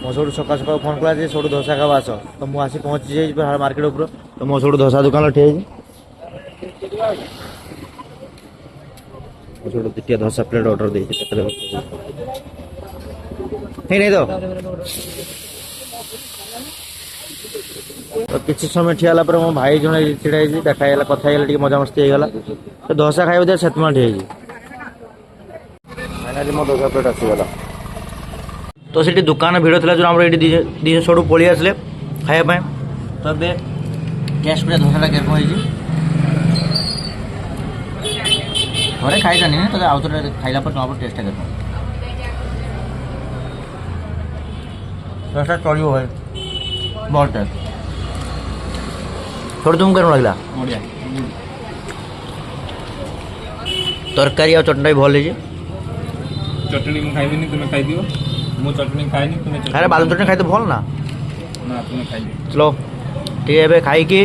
मो सब सका सका फोन कला सब धोसा खावा आस तो मुझे आसी पहुँची जाए मार्केट उपर तो मो सब धोसा दुकान ठिया सब धोसा प्लेट ऑर्डर दे नहीं तो किसी समय ठिया मो भाई जन छिड़ा देखा कथा मजा मस्ती होगा तो धोसा खाइबा से ठिया फाइनाली मो धोसा प्लेट आसीगला तो सीटी दुकान भिड़ था जो आम ये सब पलि आसे खायापी तो ये टेस्ट कर धोसा क्या घरे खाई जानी तो आउ थे खाइला जमा टेस्ट कर धोसा चलो भाई बहुत टेस्ट थोड़ी तुमको कैसे लगे तरकारी और चटना भी भल है चटनी मैं खाइबी तुम्हें खाई दियो मु चटनी खाइनी तुम्हें अरे बालू चटनी खाई तो भल ना ना तुम्हें खाई चलो ठीक है खाई कि